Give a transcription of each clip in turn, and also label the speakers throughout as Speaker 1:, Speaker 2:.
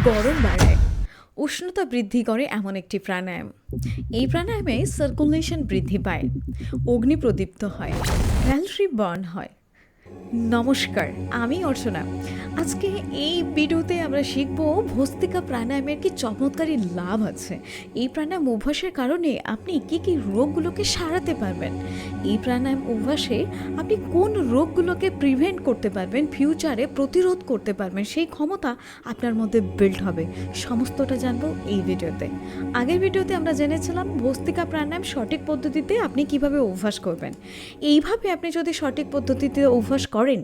Speaker 1: গরম বাড়ায়, উষ্ণতা বৃদ্ধি করে এমন একটি প্রাণায়াম। এই প্রাণায়ামে সার্কুলেশন বৃদ্ধি পায়, অগ্নি প্রদীপ্ত হয়, ক্যালোরি বার্ন হয়। নমস্কার, আমি অর্চনা। আজকে এই ভিডিওতে আমরা শিখব ভস্ত্রিকা প্রাণায়ামের কি চমৎকারী লাভ আছে। এই প্রাণায়াম অভ্যাসের কারণে আপনি কি কি রোগগুলোকে সারাতে পারবেন। এই প্রাণায়াম অভ্যাসে আপনি কোন রোগগুলোকে প্রিভেন্ট করতে পারবেন, ফিউচারে প্রতিরোধ করতে পারবেন, সেই ক্ষমতা আপনার মধ্যে বিল্ড হবে। সমস্তটা জানবো এই ভিডিওতে। আগের ভিডিওতে আমরা জেনেছিলাম ভস্ত্রিকা প্রাণায়াম সঠিক পদ্ধতিতে আপনি কিভাবে অভ্যাস করবেন। এইভাবে আপনি যদি সঠিক পদ্ধতিতে অভ্যাস করেন,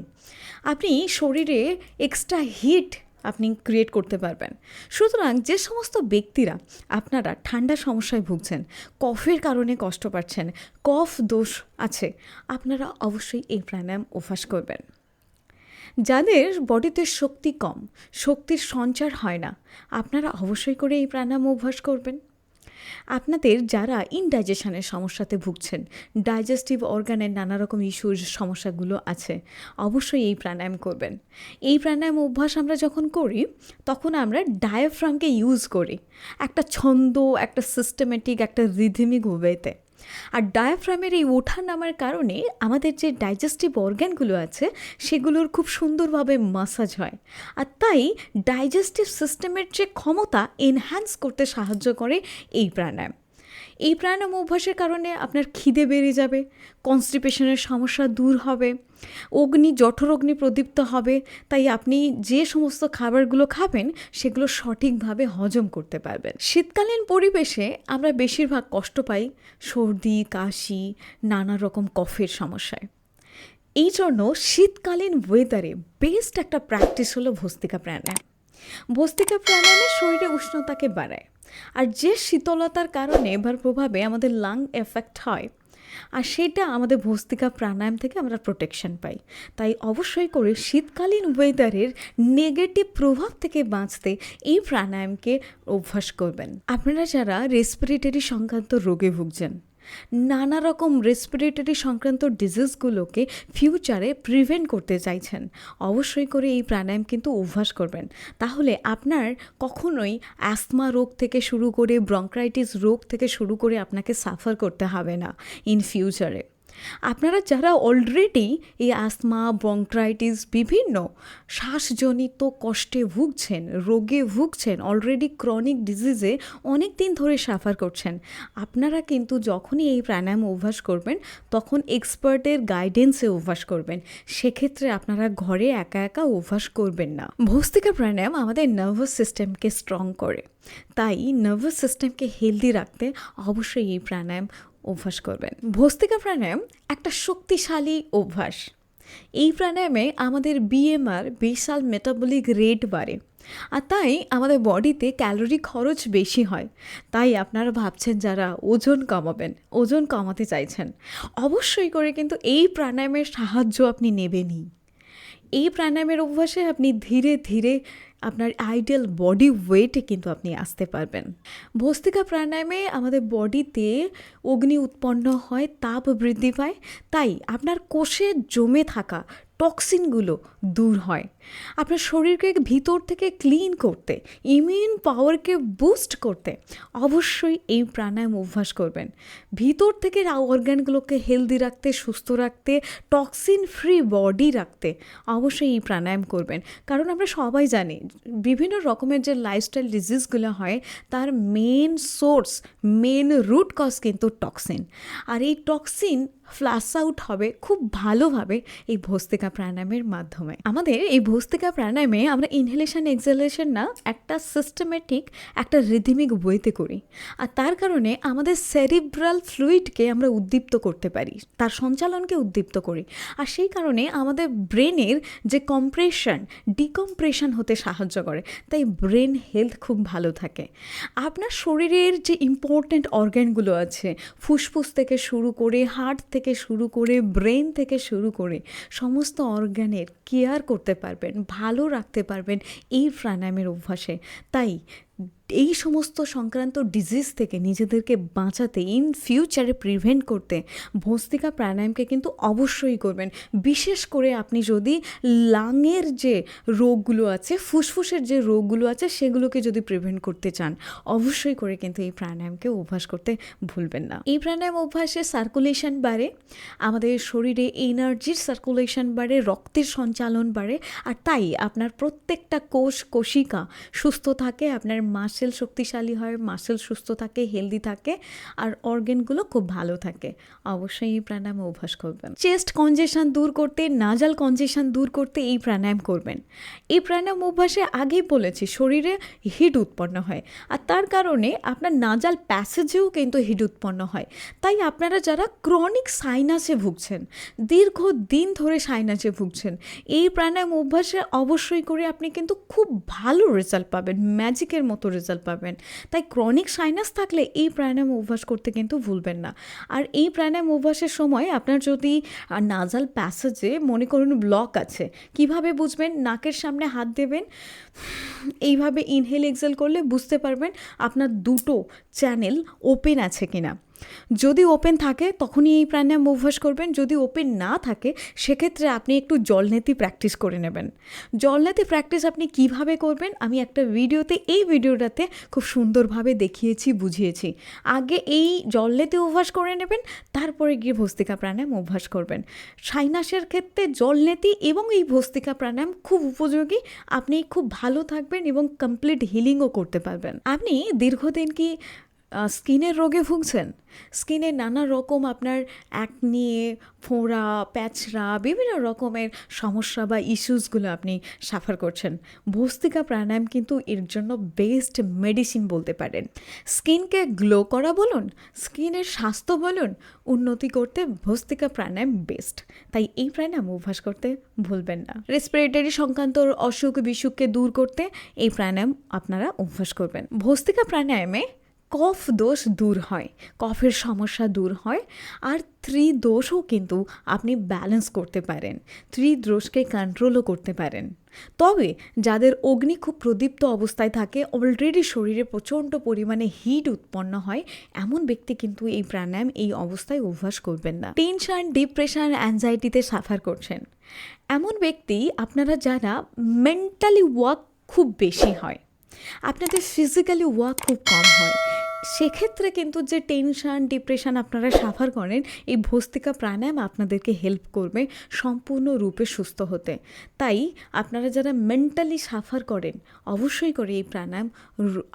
Speaker 1: আপনি শরীরে এক্সট্রা হিট আপনি ক্রিয়েট করতে পারবেন। সুতরাং যে সমস্ত ব্যক্তিরা আপনারা ঠান্ডা সমস্যায় ভুগছেন, কফের কারণে কষ্ট পাচ্ছেন, কফ দোষ আছে, আপনারা অবশ্যই এই প্রাণায়াম অভ্যাস করবেন। যাদের বডিতে শক্তি কম, শক্তির সঞ্চার হয় না, আপনারা অবশ্যই করে এই প্রাণায়াম অভ্যাস করবেন। আপনাদের যারা ইনডাইজেশনের সমস্যাতে ভুগছেন, ডাইজেস্টিভ অর্গানের নানা রকম ইস্যুর সমস্যাগুলো আছে, অবশ্যই এই প্রাণায়াম করবেন। এই প্রাণায়াম অভ্যাস আমরা যখন করি, তখন আমরা ডায়াফ্রামকে ইউজ করি একটা ছন্দ, একটা সিস্টেমেটিক, একটা রিদমিক ওয়েতে। আর ডায়াফ্রামের এই ওঠা নামার কারণে আমাদের যে ডাইজেস্টিভ অর্গ্যানগুলো আছে সেগুলোর খুব সুন্দরভাবে মাসাজ হয়। আর তাই ডাইজেস্টিভ সিস্টেমের যে ক্ষমতা এনহ্যান্স করতে সাহায্য করে এই প্রাণায়াম। এই প্রাণায়াম অভ্যাসের কারণে আপনার খিদে বেড়ে যাবে, কনস্টিপেশনের সমস্যা দূর হবে, জঠর অগ্নি প্রদীপ্ত হবে। তাই আপনি যে সমস্ত খাবারগুলো খাবেন সেগুলো সঠিকভাবে হজম করতে পারবেন। শীতকালীন পরিবেশে আমরা বেশিরভাগ কষ্ট পাই সর্দি, কাশি, নানা রকম কফের সমস্যায়। এই জন্য শীতকালীন ওয়েদারে বেস্ট একটা প্র্যাকটিস হলো ভস্ত্রিকা প্রাণায়াম। ভস্ত্রিকা প্রাণায়ামে শরীরে উষ্ণতাকে বাড়ায়, আর যে শীতলতার কারণে বা প্রভাবে আমাদের লাং এফেক্ট হয়, আর সেটা আমাদের ভস্ত্রিকা প্রাণায়াম থেকে আমরা প্রোটেকশন পাই। তাই অবশ্যই করে শীতকালীন ওয়েদারের নেগেটিভ প্রভাব থেকে বাঁচতে এই প্রাণায়ামকে অভ্যাস করবেন। আপনারা যারা রেসপিরেটরি সংক্রান্ত রোগে ভুগছেন, নানা রকম রেসপিরেটরি সংক্রান্ত ডিজিজগুলোকে ফিউচারে প্রিভেন্ট করতে চাইছেন, অবশ্যই করে এই প্রাণায়াম কিন্তু অভ্যাস করবেন। তাহলে আপনার কখনোই অ্যাস্তমা রোগ থেকে শুরু করে ব্রঙ্কাইটিস রোগ থেকে শুরু করে আপনাকে সাফার করতে হবে না ইন ফিউচারে। আপনারা যারা অলরেডি এই অ্যাস্তমা, ব্রঙ্কাইটিস, বিভিন্ন শ্বাসজনিত কষ্টে ভুগছেন, রোগে ভুগছেন, অলরেডি ক্রনিক ডিজিজে অনেক দিন ধরে সাফার করছেন, আপনারা কিন্তু যখনই এই প্রাণায়াম অভ্যাস করবেন তখন এক্সপার্টের গাইডেন্সে অভ্যাস করবেন। সেক্ষেত্রে আপনারা ঘরে একা একা অভ্যাস করবেন না। ভস্ত্রিকা প্রাণায়াম আমাদের নার্ভাস সিস্টেমকে স্ট্রং করে, তাই নার্ভাস সিস্টেমকে হেলদি রাখতে অবশ্যই এই প্রাণায়াম অভ্যাস করবেন। ভস্ত্রিকা প্রাণায়াম একটা শক্তিশালী অভ্যাস। এই প্রাণায়ামে আমাদের বিএমআর, বেসাল মেটাবলিক রেট বাড়ে, আর তাই আমাদের বডিতে ক্যালোরি খরচ বেশি হয়। তাই আপনারা ভাবছেন যারা ওজন কমাবেন, ওজন কমাতে চাইছেন, অবশ্যই করে কিন্তু এই প্রাণায়ামের সাহায্য আপনি নেবেনই। এই প্রাণায়ামের অভ্যাসে আপনি ধীরে ধীরে আপনার আইডিয়াল বডি ওয়েটে কিন্তু আপনি আসতে পারবেন। ভস্ত্রিকা প্রাণায়ামে আমাদের বডিতে অগ্নি উৎপন্ন হয়, তাপ বৃদ্ধি পায়, তাই আপনার কোষে জমে থাকা টক্সিনগুলো দূর হয়। আপনার শরীরকে ভিতর থেকে ক্লিন করতে, ইমিউন পাওয়ারকে বুস্ট করতে অবশ্যই এই প্রাণায়াম অভ্যাস করবেন। ভিতর থেকে অর্গানগুলোকে হেলদি রাখতে, সুস্থ রাখতে, টক্সিন ফ্রি বডি রাখতে অবশ্যই এই প্রাণায়াম করবেন। কারণ আমরা সবাই জানি বিভিন্ন রকমের যে লাইফস্টাইল ডিজিজগুলো হয় তার main source, main root cause কিন্তু টক্সিন। আর এই টক্সিন ফ্লাশ আউট হবে খুব ভালোভাবে এই ভস্ত্রিকা প্রাণায়ামের মাধ্যমে। আমাদের এই ভস্ত্রিকা প্রাণায়ামে আমরা ইনহেলেশন এক্সহেলেশন না, একটা সিস্টেমেটিক, একটা রিদমিক ওয়েতে করি। আর তার কারণে আমাদের সেরিব্রাল ফ্লুইডকে আমরা উদ্দীপ্ত করতে পারি, তার সঞ্চালনকে উদ্দীপ্ত করি। আর সেই কারণে আমাদের ব্রেনের যে কম্প্রেশন, ডিকম্প্রেশন হতে সাহায্য করে, তাই ব্রেন হেলথ খুব ভালো থাকে। আপনার শরীরের যে ইম্পর্ট্যান্ট অর্গ্যানগুলো আছে, ফুসফুস থেকে শুরু করে, হার্ট থেকে শুরু করে, ব্রেন থেকে শুরু করে সমস্ত অর্গানের কেয়ার করতে পারবেন, ভালো রাখতে পারবেন এই প্রাণায়ামের অভ্যাসে। তাই এই সমস্ত সংক্রান্ত ডিজিজ থেকে নিজেদেরকে বাঁচাতে, ইন ফিউচারে প্রিভেন্ট করতে ভস্ত্রিকা প্রাণায়ামকে কিন্তু অবশ্যই করবেন। বিশেষ করে আপনি যদি লাংয়ের যে রোগগুলো আছে, ফুসফুসের যে রোগগুলো আছে, সেগুলোকে যদি প্রিভেন্ট করতে চান, অবশ্যই করে কিন্তু এই প্রাণায়ামকে অভ্যাস করতে ভুলবেন না। এই প্রাণায়াম অভ্যাসে সার্কুলেশন বাড়ে, আমাদের শরীরে এনার্জির সার্কুলেশন বাড়ে, রক্তের সঞ্চালন বাড়ে, আর তাই আপনার প্রত্যেকটা কোষিকা সুস্থ থাকে, আপনার মাসেল শক্তিশালী হয়, মাসেল সুস্থ থাকে, হেলদি থাকে, আর অর্গানগুলো খুব ভালো থাকে। অবশ্যই এই প্রাণায়াম অভ্যাস করবেন। চেস্ট কনজেশন দূর করতে, নাজাল কনজেশন দূর করতে এই প্রাণায়াম করবেন। এই প্রাণায়াম অভ্যাসে আগেই বলেছি শরীরে হিট উৎপন্ন হয়, আর তার কারণে আপনার নাজাল প্যাসেজেও কিন্তু হিট উৎপন্ন হয়। তাই আপনারা যারা ক্রনিক সাইনাসে ভুগছেন, দীর্ঘদিন ধরে সাইনাসে ভুগছেন, এই প্রাণায়াম অভ্যাসে অবশ্যই করে আপনি কিন্তু খুব ভালো রেজাল্ট পাবেন, ম্যাজিকের মতো রেজাল্ট পাবেন। তাই ক্রনিক সাইনাস থাকলে এই প্রাণায়াম অভ্যাস করতে কিন্তু ভুলবেন না। আর এই প্রাণায়াম অভ্যাসের সময় আপনার যদি নাজাল প্যাসেজে মনে করুন ব্লক আছে, কিভাবে বুঝবেন? নাকের সামনে হাত দেবেন, এইভাবে ইনহেল এক্সেল করলে বুঝতে পারবেন আপনার দুটো চ্যানেল ওপেন আছে কিনা। যদি ওপেন থাকে তখনই এই প্রাণায়াম অভ্যাস করবেন, যদি ওপেন না থাকে সেক্ষেত্রে আপনি একটু জলনেতি প্র্যাকটিস করে নেবেন। জলনেতি প্র্যাকটিস আপনি কিভাবে করবেন আমি একটা এই ভিডিওটাতে খুব সুন্দরভাবে দেখিয়েছি, বুঝিয়েছি। আগে এই জলনেতি অভ্যাস করে নেবেন, তারপরে গিয়ে ভস্ত্রিকা প্রাণায়াম অভ্যাস করবেন। সাইনাসের ক্ষেত্রে জলনেতি এবং এই ভস্ত্রিকা প্রাণায়াম খুব উপযোগী, আপনি খুব ভালো থাকবেন এবং কমপ্লিট হিলিংও করতে পারবেন। আপনি দীর্ঘদিন কি স্কিনের রোগে ভুগছেন? স্কিনে নানা রকম আপনার অ্যাকনি, ফোঁড়া, প্যাচড়া, বিভিন্ন রকমের সমস্যা বা ইস্যুসগুলো আপনি সাফার করছেন, ভস্ত্রিকা প্রাণায়াম কিন্তু এর জন্য বেস্ট মেডিসিন বলতে পারেন। স্কিনকে গ্লো করা বলুন, স্কিনের স্বাস্থ্য বলুন, উন্নতি করতে ভস্ত্রিকা প্রাণায়াম বেস্ট। তাই এই প্রাণায়াম অভ্যাস করতে ভুলবেন না। রেসপিরেটরি সংক্রান্ত অসুখ বিসুখকে দূর করতে এই প্রাণায়াম আপনারা অভ্যাস করবেন। ভস্ত্রিকা প্রাণায়ামে কফ দোষ দূর হয়, কফের সমস্যা দূর হয়, আর ত্রিদোষও কিন্তু আপনি ব্যালেন্স করতে পারেন, ত্রিদোষকে কন্ট্রোলও করতে পারেন। তবে যাদের অগ্নি খুব প্রদীপ্ত অবস্থায় থাকে, অলরেডি শরীরে প্রচণ্ড পরিমাণে হিট উৎপন্ন হয়, এমন ব্যক্তি কিন্তু এই প্রাণায়াম এই অবস্থায় অভ্যাস করবেন না। টেনশন, ডিপ্রেশন, অ্যাংজাইটিতে সাফার করছেন এমন ব্যক্তি, আপনারা যারা মেন্টালি ওয়ার্ক খুব বেশি হয়, আপনাদের ফিজিক্যালি ওয়ার্ক খুব কম হয়, সেক্ষেত্রে কিন্তু যে টেনশন, ডিপ্রেশন আপনারা সাফার করেন, এই ভস্ত্রিকা প্রাণায়াম আপনাদেরকে হেল্প করবে সম্পূর্ণরূপে সুস্থ হতে। তাই আপনারা যারা মেন্টালি সাফার করেন, অবশ্যই করে এই প্রাণায়াম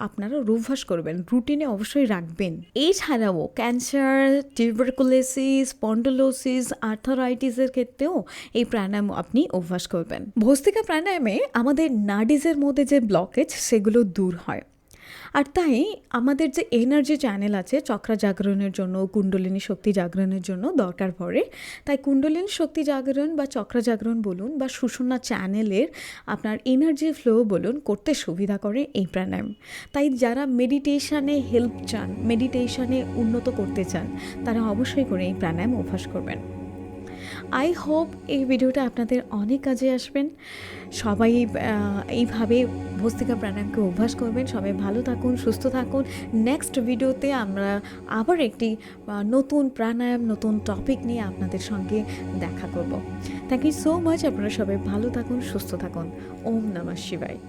Speaker 1: আপনারা অভ্যাস করবেন, রুটিনে অবশ্যই রাখবেন। এছাড়াও ক্যান্সার, টিউবারকুলোসিস, স্পন্ডোলোসিস, আর্থারাইটিসের ক্ষেত্রেও এই প্রাণায়াম আপনি অভ্যাস করবেন। ভস্ত্রিকা প্রাণায়ামে আমাদের নাডিজের মধ্যে যে ব্লকেজ সেগুলো দূর হয়, আর তাই আমাদের যে এনার্জি চ্যানেল আছে চক্রা জাগরণের জন্য, কুণ্ডলিনী শক্তি জাগরণের জন্য দরকার পড়ে। তাই কুণ্ডলিনী শক্তি জাগরণ বা চক্রা জাগরণ বলুন বা সুষুম্না চ্যানেলের আপনার এনার্জি ফ্লো বলুন, করতে সুবিধা করে এই প্রাণায়াম। তাই যারা মেডিটেশনে হেল্প চান, মেডিটেশনে উন্নত করতে চান, তারা অবশ্যই করে এই প্রাণায়াম অভ্যাস করবেন। আই হোপ এই ভিডিওটা আপনাদের অনেক কাজে আসবেন। সবাই এইভাবে ভস্ত্রিকা প্রাণায়ামকে অভ্যাস করবেন। সবাই ভালো থাকুন, সুস্থ থাকুন। নেক্সট ভিডিওতে আমরা আবার একটি নতুন প্রাণায়াম, নতুন টপিক নিয়ে আপনাদের সঙ্গে দেখা করব। Thank you so much. আপনারা সবাই ভালো থাকুন, সুস্থ থাকুন। ওম নমঃ শিবায়।